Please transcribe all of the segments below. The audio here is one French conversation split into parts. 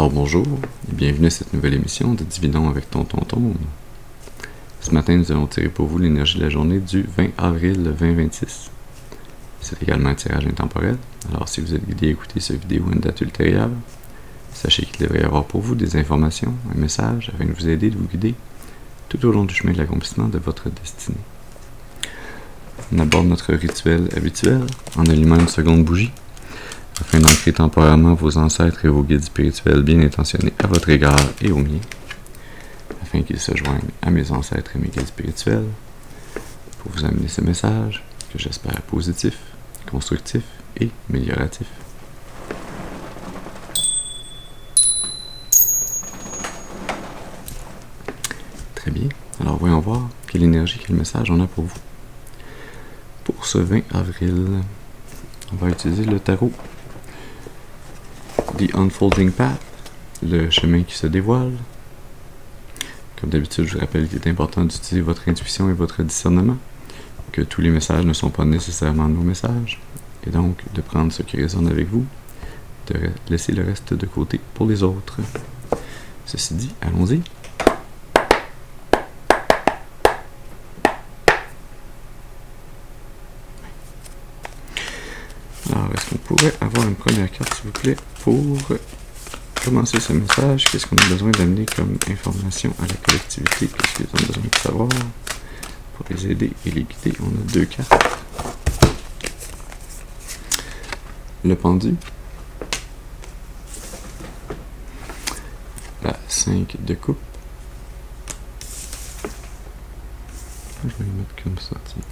Alors bonjour et bienvenue à cette nouvelle émission de Dividons avec Tonton. Ce matin, nous allons tirer pour vous l'énergie de la journée du 20 avril 2026. C'est également un tirage intemporel, alors si vous êtes guidé à écouter cette vidéo à une date ultérieure, sachez qu'il devrait y avoir pour vous des informations, un message afin de vous aider, de vous guider tout au long du chemin de l'accomplissement de votre destinée. On aborde notre rituel habituel en allumant une seconde bougie afin d'ancrer temporairement vos ancêtres et vos guides spirituels bien intentionnés à votre égard et au mien, afin qu'ils se joignent à mes ancêtres et mes guides spirituels pour vous amener ce message que j'espère positif, constructif et amélioratif. Très bien, alors voyons voir quelle énergie, quel message on a pour vous. Pour ce 20 avril, on va utiliser le tarot The Unfolding Path, le chemin qui se dévoile. Comme d'habitude, je vous rappelle qu'il est important d'utiliser votre intuition et votre discernement, que tous les messages ne sont pas nécessairement nos messages, et donc de prendre ce qui résonne avec vous, de laisser le reste de côté pour les autres. Ceci dit, allons-y. Alors, est-ce qu'on pourrait avoir une première carte, s'il vous plaît, pour commencer ce message? Qu'est-ce qu'on a besoin d'amener comme information à la collectivité? Qu'est-ce qu'ils ont besoin de savoir pour les aider et les guider? On a deux cartes. Le pendu. La 5 de coupe. Je vais les mettre comme ça, tiens.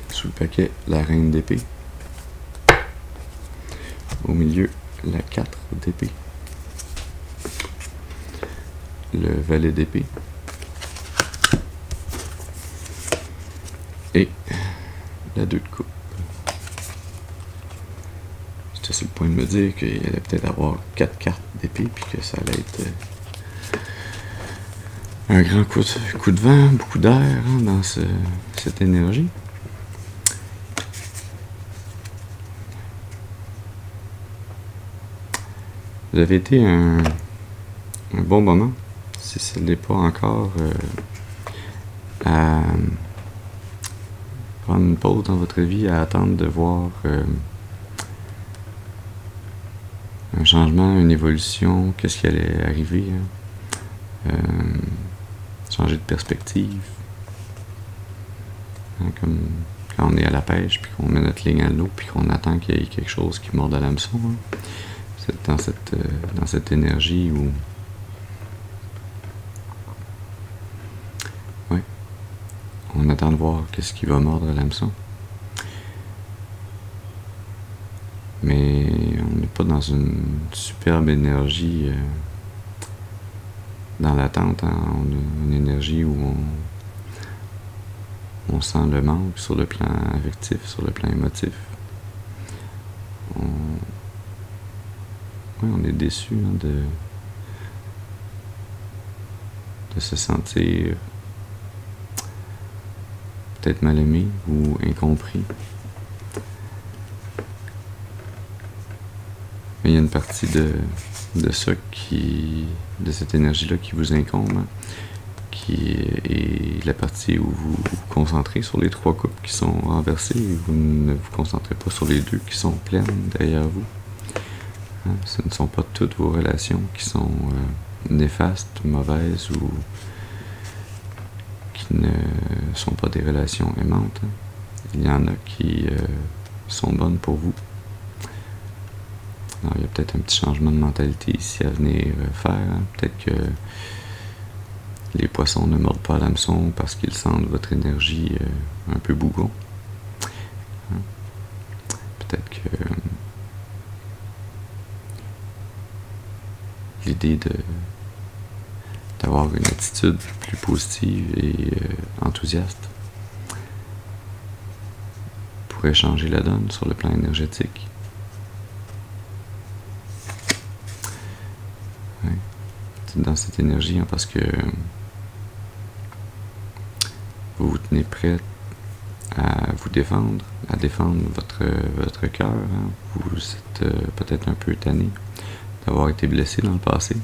Sous le paquet, la reine d'épée. Au milieu, la 4 d'épée. Le valet d'épée. Et la 2 de coupe. C'était sur le point de me dire qu'il allait peut-être avoir 4 cartes d'épée, puis que ça allait être un grand coup de vent, beaucoup d'air dans cette énergie. Vous avez été un bon moment, si ce n'est pas encore, à prendre une pause dans votre vie, à attendre de voir un changement, une évolution, qu'est-ce qui allait arriver, changer de perspective, comme quand on est à la pêche, puis qu'on met notre ligne à l'eau, puis qu'on attend qu'il y ait quelque chose qui morde à l'hameçon. C'est dans cette énergie où on attend de voir qu'est-ce qui va mordre à l'hameçon. Mais on n'est pas dans une superbe énergie dans l'attente. Hein. On a une énergie où on sent le manque sur le plan affectif, sur le plan émotif. On est déçu de se sentir peut-être mal aimé ou incompris. Mais il y a une partie de cette énergie-là qui vous incombe, hein, qui est la partie où vous vous concentrez sur les 3 coupes qui sont renversées et vous ne vous concentrez pas sur les 2 qui sont pleines derrière vous. Hein, ce ne sont pas toutes vos relations qui sont néfastes, mauvaises ou qui ne sont pas des relations aimantes. Hein. Il y en a qui sont bonnes pour vous. Alors, il y a peut-être un petit changement de mentalité ici à venir faire. Hein. Peut-être que les poissons ne mordent pas à l'hameçon parce qu'ils sentent votre énergie un peu bougon. Hein. Peut-être que l'idée d'avoir une attitude plus positive et enthousiaste pourrait changer la donne sur le plan énergétique. Ouais. Dans cette énergie, hein, parce que vous vous tenez prêt à vous défendre, à défendre votre cœur. Hein. Vous êtes peut-être un peu tanné d'avoir été blessé dans le passé.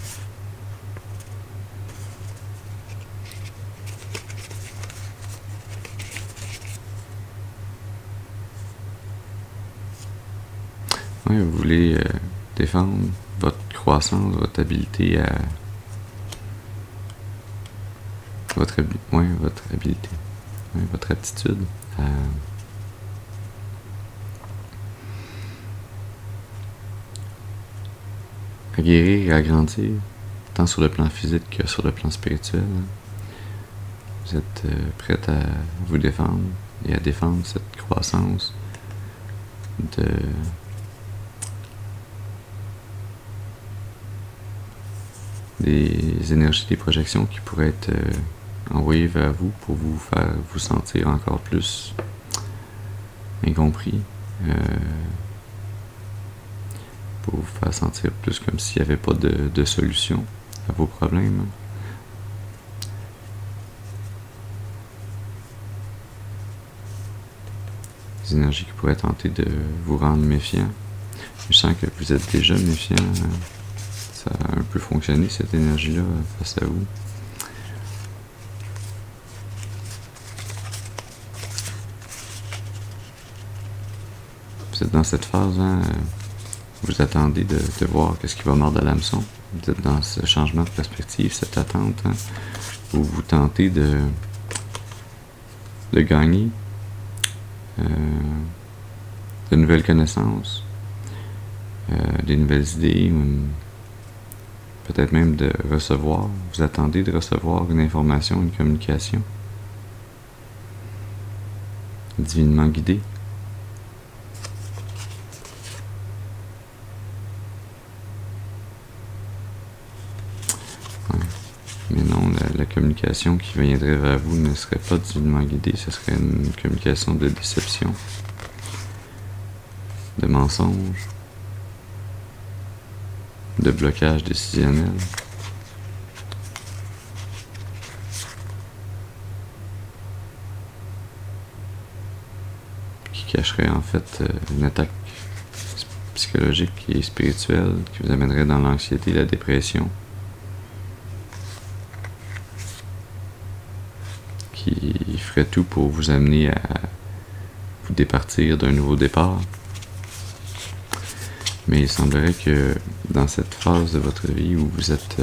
Oui, vous voulez défendre votre croissance, votre habilité à... votre habilité, votre aptitude à guérir et à grandir, tant sur le plan physique que sur le plan spirituel. Vous êtes prête à vous défendre et à défendre cette croissance des énergies, des projections qui pourraient être envoyées vers vous pour vous faire vous sentir encore plus incompris, pour vous faire sentir plus comme s'il n'y avait pas de solution à vos problèmes. Des énergies qui pourraient tenter de vous rendre méfiant. Je sens que vous êtes déjà méfiant. Ça a un peu fonctionné, cette énergie-là, face à vous. Vous êtes dans cette phase, hein, vous attendez de voir qu'est-ce qui va mordre à l'hameçon. Vous êtes dans ce changement de perspective, cette attente, hein, où vous tentez de gagner de nouvelles connaissances, des nouvelles idées, peut-être même de recevoir. Vous attendez de recevoir une information, une communication divinement guidée. Mais non, la communication qui viendrait vers vous ne serait pas divinement guidée, ce serait une communication de déception, de mensonge, de blocage décisionnel. Qui cacherait en fait une attaque psychologique et spirituelle qui vous amènerait dans l'anxiété et la dépression. Qui ferait tout pour vous amener à vous départir d'un nouveau départ. Mais il semblerait que dans cette phase de votre vie où vous êtes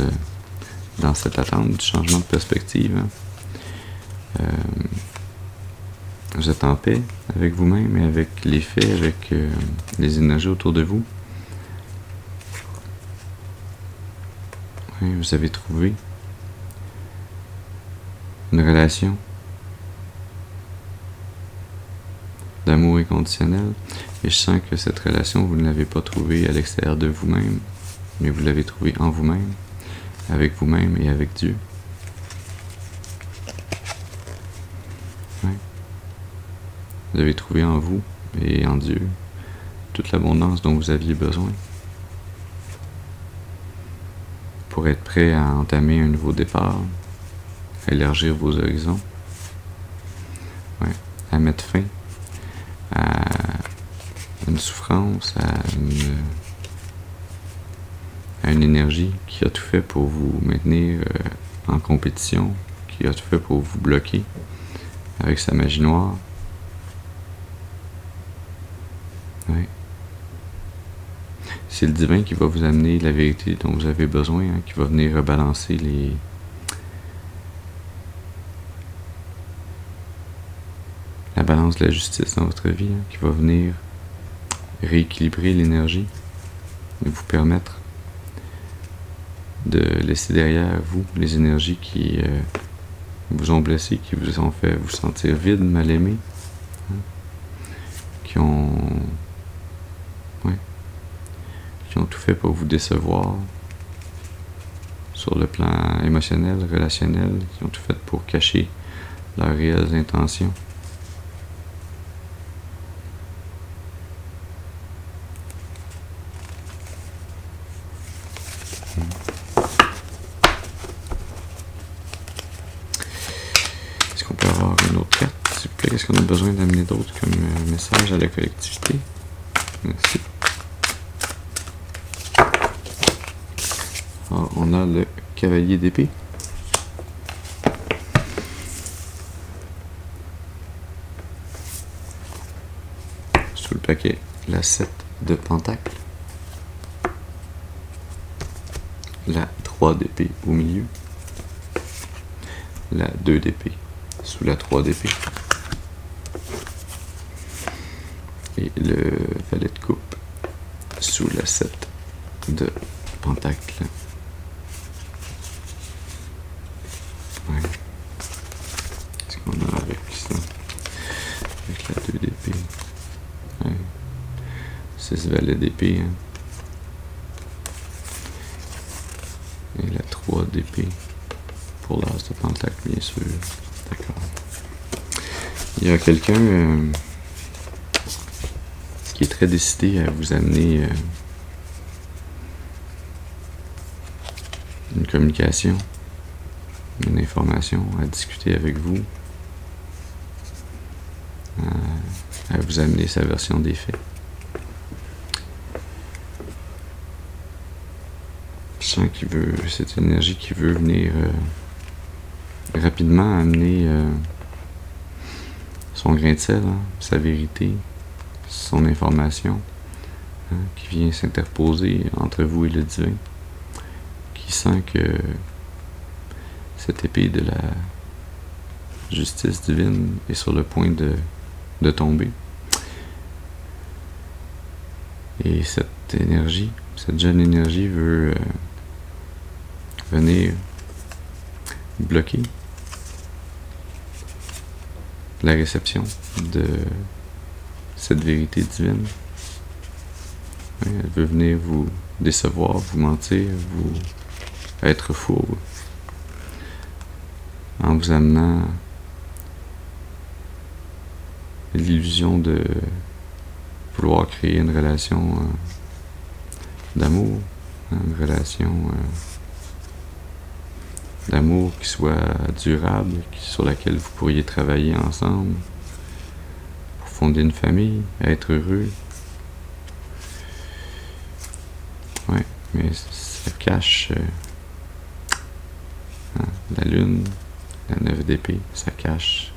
dans cette attente du changement de perspective, vous êtes en paix avec vous-même et avec les faits, avec les énergies autour de vous. Oui, vous avez trouvé une relation d'amour inconditionnel, et je sens que cette relation, vous ne l'avez pas trouvée à l'extérieur de vous-même, mais vous l'avez trouvée en vous-même, avec vous-même et avec Dieu. Ouais. Vous avez trouvé en vous et en Dieu toute l'abondance dont vous aviez besoin pour être prêt à entamer un nouveau départ, à élargir vos horizons, à mettre fin à une souffrance, à une énergie qui a tout fait pour vous maintenir en compétition, qui a tout fait pour vous bloquer avec sa magie noire. Ouais. C'est le divin qui va vous amener la vérité dont vous avez besoin, hein, qui va venir rebalancer la balance de la justice dans votre vie, hein, qui va venir rééquilibrer l'énergie et vous permettre de laisser derrière vous les énergies qui vous ont blessé, qui vous ont fait vous sentir vide, mal aimé, hein, qui ont tout fait pour vous décevoir sur le plan émotionnel, relationnel, qui ont tout fait pour cacher leurs réelles intentions. Est-ce qu'on peut avoir une autre carte, s'il vous plaît? qu'est-ce qu'on a besoin d'amener d'autre comme message à la collectivité? Merci. Alors, on a le cavalier d'épée. Sous le paquet, la 7 de pentacle. La 3 d'épée au milieu. La 2 d'épée sous la 3 d'épée. Et le valet de coupe sous la 7 de pentacle. Ouais. Qu'est-ce qu'on a avec ça? Avec la 2 d'épée. Ouais. 6 valets d'épée. Hein. Et la 3 d'épée. Pour l'as de pentacle, bien sûr. D'accord. Il y a quelqu'un qui est très décidé à vous amener une communication, une information, à discuter avec vous, à vous amener sa version des faits. Je sens qu'il veut, cette énergie qui veut venir rapidement amener son grain de sel, hein, sa vérité, son information, hein, qui vient s'interposer entre vous et le divin, qui sent que cette épée de la justice divine est sur le point de tomber. Et cette énergie, cette jeune énergie veut venir bloquer la réception de cette vérité divine. Oui, elle veut venir vous décevoir, vous mentir, vous être fou en vous amenant l'illusion de vouloir créer une relation d'amour, une relation d'amour qui soit durable, sur laquelle vous pourriez travailler ensemble pour fonder une famille, être heureux. Ouais, mais ça cache la lune, la 9 d'épée, ça cache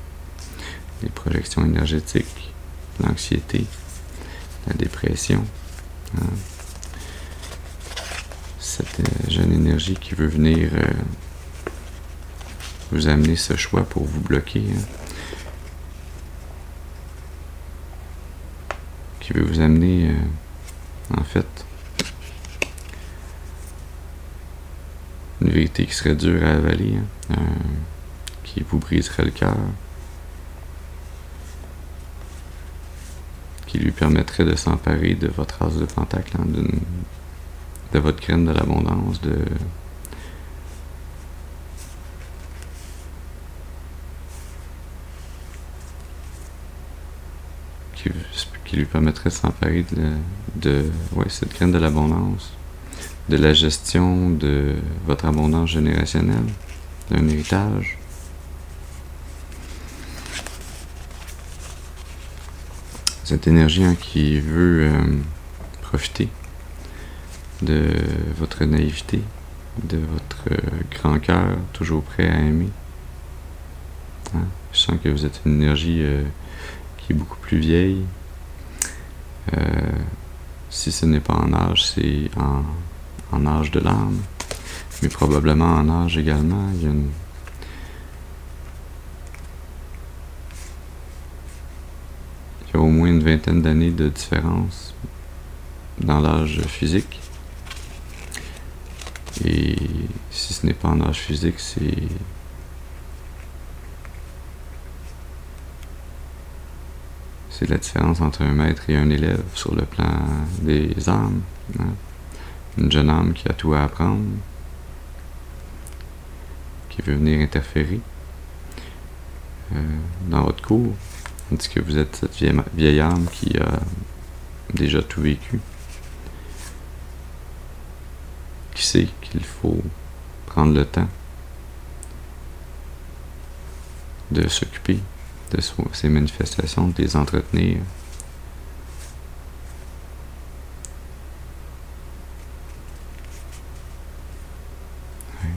les projections énergétiques, l'anxiété, la dépression. Hein. Cette jeune énergie qui veut venir vous amener ce choix pour vous bloquer, hein, qui veut vous amener, en fait, une vérité qui serait dure à avaler, hein, qui vous briserait le cœur, qui lui permettrait de s'emparer de votre as de pentacle, hein, de votre graine de l'abondance, qui lui permettrait de s'emparer de cette graine de l'abondance, de la gestion de votre abondance générationnelle, d'un héritage. Cette énergie, hein, qui veut profiter de votre naïveté, de votre grand cœur, toujours prêt à aimer. Hein? Je sens que vous êtes une énergie qui est beaucoup plus vieille. Si ce n'est pas en âge, c'est en âge de l'âme, mais probablement en âge également. Il y a au moins une vingtaine d'années de différence dans l'âge physique. Et si ce n'est pas en âge physique, c'est la différence entre un maître et un élève sur le plan des âmes. Hein? Une jeune âme qui a tout à apprendre, qui veut venir interférer dans votre cours, tandis que vous êtes cette vieille âme qui a déjà tout vécu, qui sait qu'il faut prendre le temps de s'occuper de ces manifestations, de les entretenir. Ouais.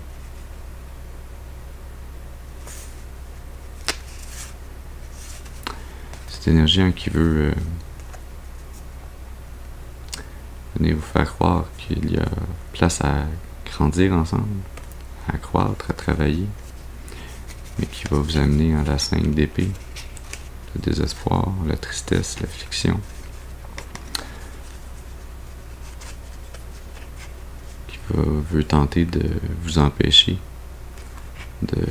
Cette énergie qui veut venir vous faire croire qu'il y a place à grandir ensemble, à croître, à travailler, mais qui va vous amener à la 5 d'épée, le désespoir, la tristesse, l'affliction, qui veut tenter de vous empêcher de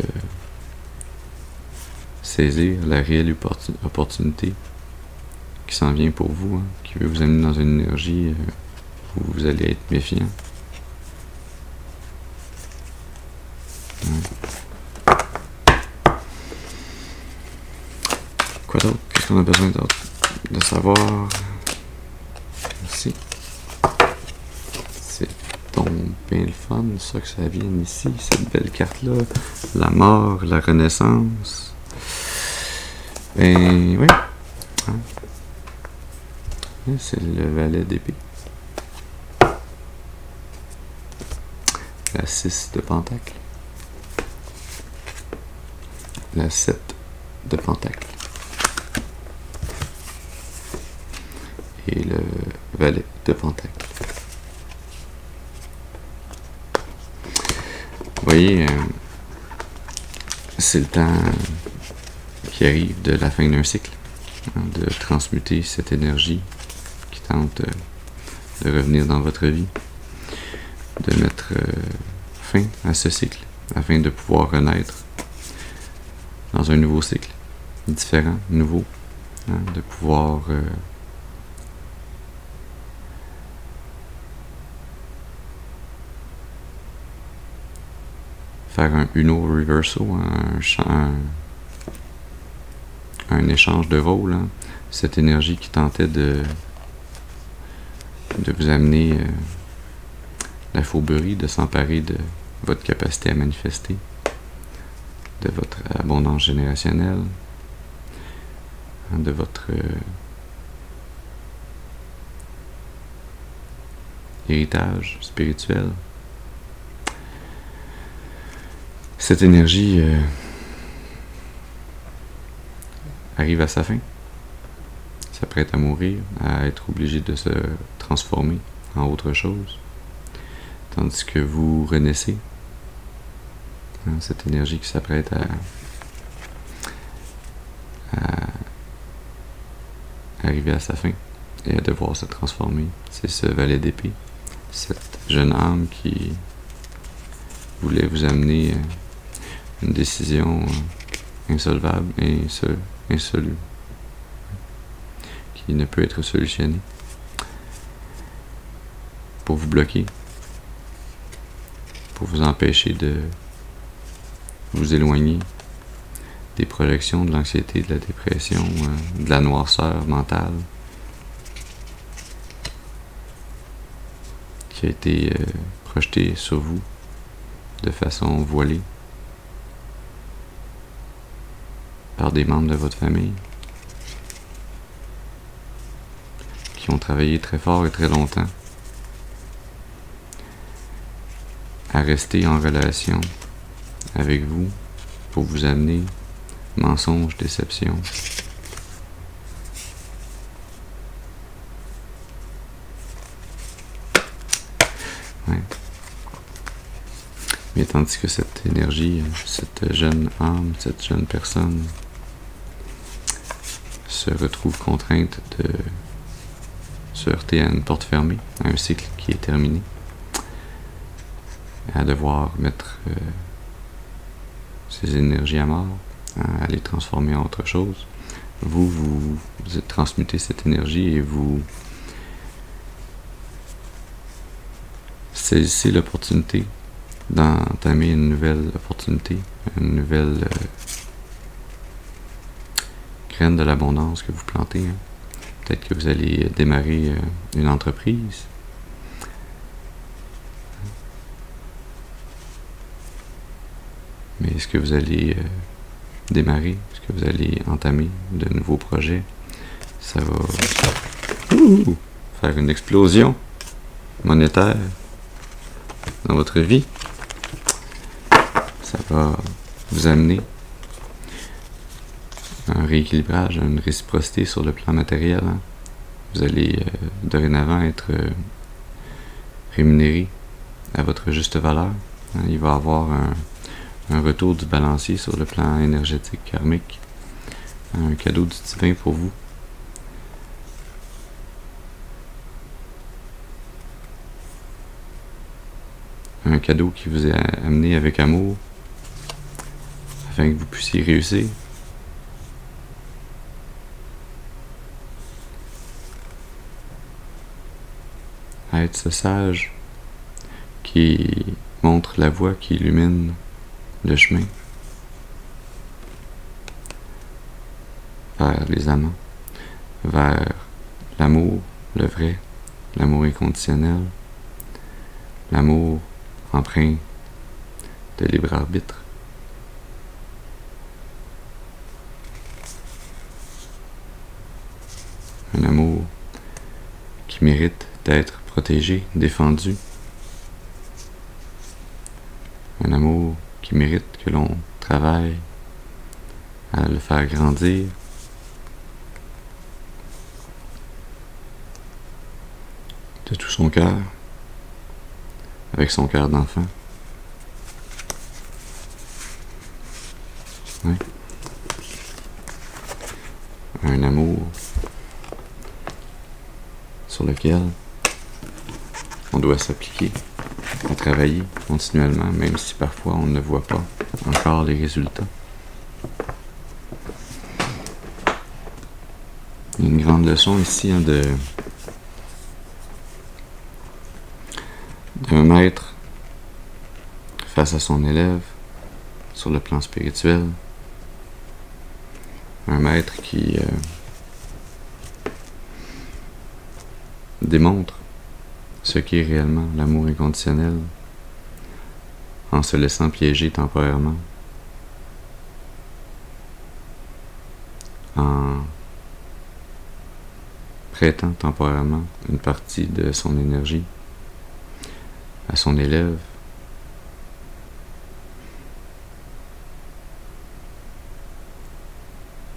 saisir la réelle opportunité qui s'en vient pour vous, hein, qui veut vous amener dans une énergie où vous allez être méfiant. Quoi d'autre? Qu'est-ce qu'on a besoin d'autre de savoir? Ici. C'est donc bien le fun, ça que ça vient ici, cette belle carte-là. La mort, la renaissance. Ben oui. Hein? C'est le valet d'épée. La 6 de pentacle. La 7 de pentacle. Et le valet de pentacle. Vous voyez, c'est le temps qui arrive de la fin d'un cycle, hein, de transmuter cette énergie qui tente de revenir dans votre vie, de mettre fin à ce cycle afin de pouvoir renaître dans un nouveau cycle, différent, nouveau, hein, de pouvoir faire un Uno Reverso, un échange de rôle, hein. Cette énergie qui tentait de vous amener la fourberie, de s'emparer de votre capacité à manifester, de votre abondance générationnelle, hein, de votre héritage spirituel. Cette énergie arrive à sa fin, s'apprête à mourir, à être obligé de se transformer en autre chose, tandis que vous renaissez, hein, cette énergie qui s'apprête à arriver à sa fin et à devoir se transformer. C'est ce valet d'épée, cette jeune âme qui voulait vous amener une décision insolvable et insoluble, qui ne peut être solutionnée, pour vous bloquer, pour vous empêcher de vous éloigner des projections, de l'anxiété, de la dépression, de la noirceur mentale qui a été projetée sur vous de façon voilée par des membres de votre famille qui ont travaillé très fort et très longtemps à rester en relation avec vous pour vous amener mensonges, déceptions. Ouais. Mais tandis que cette énergie, cette jeune âme, cette jeune personne se retrouve contrainte de se heurter à une porte fermée, à un cycle qui est terminé, à devoir mettre ces énergies à mort, à les transformer en autre chose. Vous transmutez cette énergie et vous saisissez l'opportunité d'entamer une nouvelle opportunité, une nouvelle graine de l'abondance que vous plantez. Hein. Peut-être que vous allez démarrer une entreprise. Mais est-ce que vous allez démarrer, est-ce que vous allez entamer de nouveaux projets. Ça va faire une explosion monétaire dans votre vie. Ça va vous amener un rééquilibrage, une réciprocité sur le plan matériel. Hein. Vous allez dorénavant être rémunéré à votre juste valeur. Hein. Il va y avoir un retour du balancier sur le plan énergétique karmique. Un cadeau du divin pour vous. Un cadeau qui vous est amené avec amour afin que vous puissiez réussir. À être ce sage qui montre la voie, qui illumine le chemin vers les amants, vers l'amour, le vrai, l'amour inconditionnel, l'amour empreint de libre arbitre. Un amour qui mérite d'être protégé, défendu. Un amour qui mérite que l'on travaille à le faire grandir. De tout son cœur, avec son cœur d'enfant. Oui. Un amour sur lequel on doit s'appliquer, à travailler continuellement, même si parfois on ne voit pas encore les résultats. Il y a une grande leçon ici hein, d'un maître face à son élève sur le plan spirituel. Un maître qui démontre ce qu'est réellement l'amour inconditionnel en se laissant piéger temporairement, en prêtant temporairement une partie de son énergie à son élève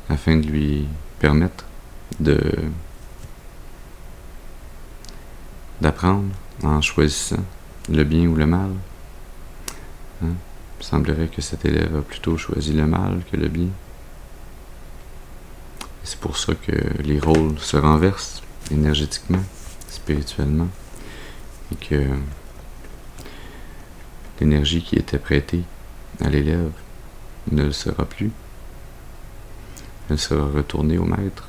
afin de lui permettre d'apprendre en choisissant le bien ou le mal. Hein? Il semblerait que cet élève a plutôt choisi le mal que le bien. C'est pour ça que les rôles se renversent énergétiquement, spirituellement, et que l'énergie qui était prêtée à l'élève ne le sera plus. Elle sera retournée au maître.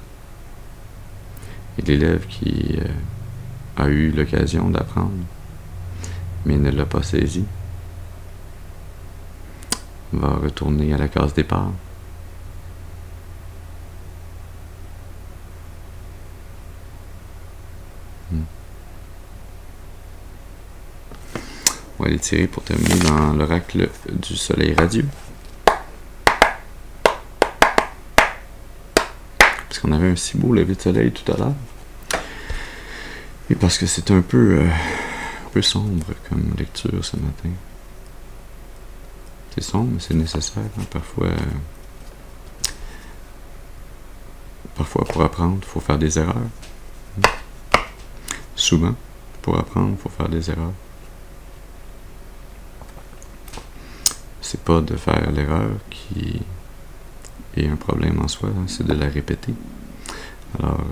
Et l'élève qui a eu l'occasion d'apprendre, mais ne l'a pas saisi, va retourner à la case départ. On va aller tirer pour terminer dans l'oracle du soleil radieux. Parce qu'on avait un si beau lever de soleil tout à l'heure. Et parce que c'est un peu sombre comme lecture ce matin. C'est sombre, mais c'est nécessaire. Hein? Parfois, pour apprendre, il faut faire des erreurs. Souvent, pour apprendre, il faut faire des erreurs. C'est pas de faire l'erreur qui est un problème en soi, hein? C'est de la répéter. Alors,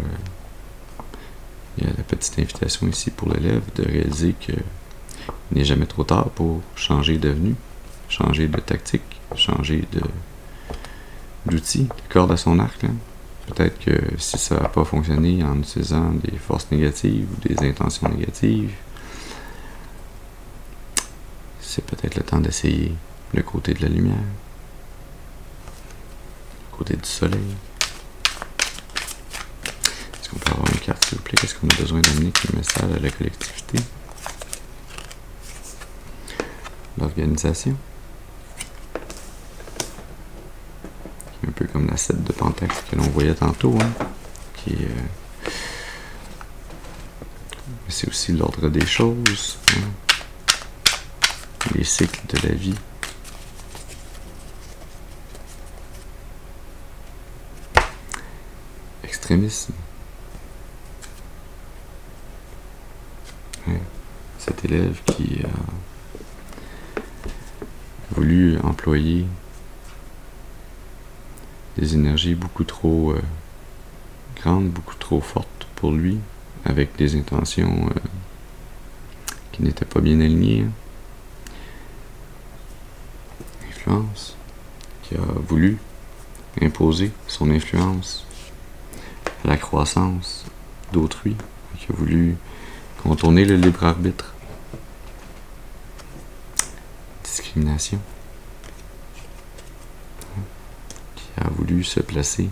il y a la petite invitation ici pour l'élève de réaliser qu'il n'est jamais trop tard pour changer d'avenue, changer de tactique, changer d'outil, de corde à son arc. Là. Peut-être que si ça n'a pas fonctionné en utilisant des forces négatives ou des intentions négatives, c'est peut-être le temps d'essayer le côté de la lumière, le côté du soleil. Est-ce qu'on peut avoir une carte, s'il vous plaît? Qu'est-ce qu'on a besoin d'amener comme message à la collectivité? L'organisation. la 7 de Pentacle que l'on voyait tantôt, hein, qui est... c'est aussi l'ordre des choses, hein, les cycles de la vie. Extrémisme. Ouais. Cet élève qui a voulu employer des énergies beaucoup trop grandes, beaucoup trop fortes pour lui, avec des intentions qui n'étaient pas bien alignées. Influence, qui a voulu imposer son influence à la croissance d'autrui, qui a voulu contourner le libre arbitre. Discrimination, qui a voulu se placer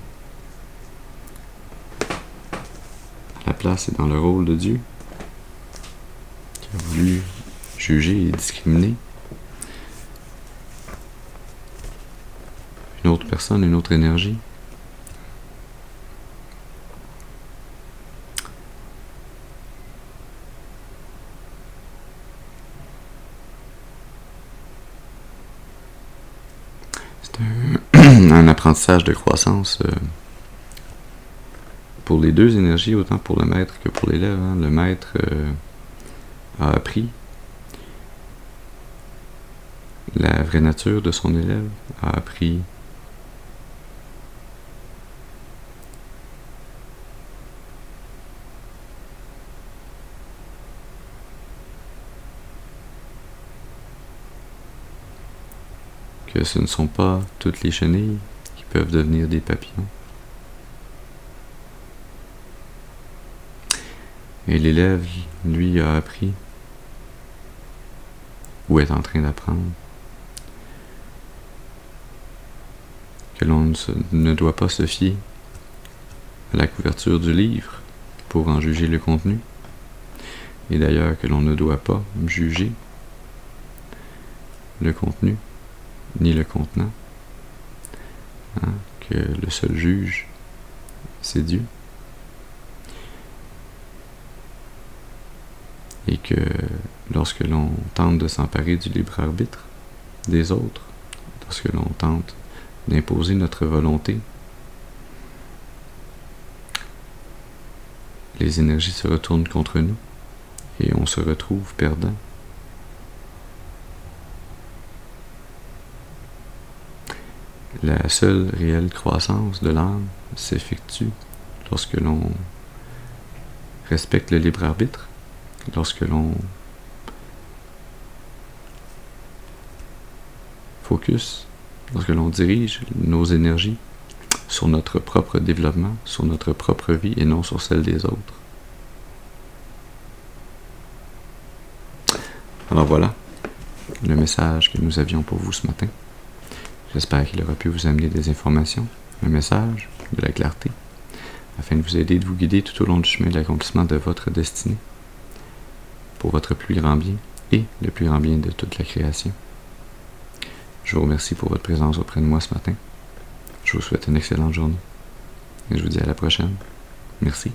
à la place et dans le rôle de Dieu, qui a voulu juger et discriminer une autre personne, une autre énergie. Un apprentissage de croissance pour les deux énergies, autant pour le maître que pour l'élève. Hein. Le maître a appris la vraie nature de son élève, a appris que ce ne sont pas toutes les chenilles qui peuvent devenir des papillons. Et l'élève, lui, a appris, ou est en train d'apprendre, que l'on ne doit pas se fier à la couverture du livre pour en juger le contenu, et d'ailleurs que l'on ne doit pas juger le contenu ni le contenant, hein, que le seul juge, c'est Dieu, et que lorsque l'on tente de s'emparer du libre arbitre des autres, lorsque l'on tente d'imposer notre volonté, les énergies se retournent contre nous et on se retrouve perdant. La seule réelle croissance de l'âme s'effectue lorsque l'on respecte le libre arbitre, lorsque l'on focus, lorsque l'on dirige nos énergies sur notre propre développement, sur notre propre vie et non sur celle des autres. Alors voilà le message que nous avions pour vous ce matin. J'espère qu'il aura pu vous amener des informations, un message, de la clarté, afin de vous aider, de vous guider tout au long du chemin de l'accomplissement de votre destinée, pour votre plus grand bien et le plus grand bien de toute la création. Je vous remercie pour votre présence auprès de moi ce matin. Je vous souhaite une excellente journée et je vous dis à la prochaine. Merci.